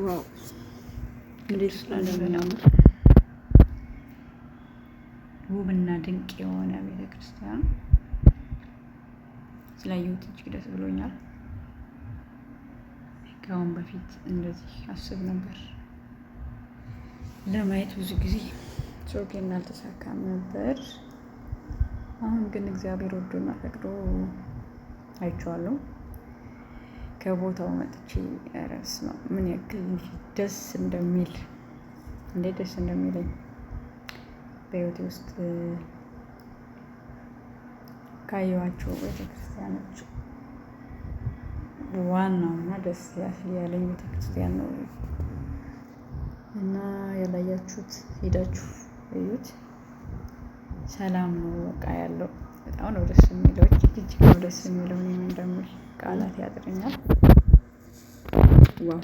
ዋው እንዴት እንደሚያምር ውብና ድንቅ የሆነ ቤተክርስቲያን ስላየሁት እጅግ ደስ ብሎኛል። ከአሁን በፊት እንደዚህ አስብ ነበር ለማየት ብዙ ጊዜ ሶኬና አልተሳካም ነበር። አሁን ግን እግዚአብሔር ወዶና ፈቅዶ አይቼዋለሁ። ከቦታው መጥቼ እረስ ነው ምን ያክል ደስ እንደሚል እንዴት ደስ እንደሚለኝ በህይወቴ ውስጥ ካየኋቸው ቤተክርስቲያኖች ዋናውና ደስ ያለኝ ቤተክርስቲያን ነው እና ያላያችሁት ሄዳችሁ እዩት። ሰላም ነው በቃ ያለው በጣም ነው ደስ የሚለው። እጅግ ነው ደስ የሚለው። እኔም እንደምል ቃላት ያጥረኛል። ዋው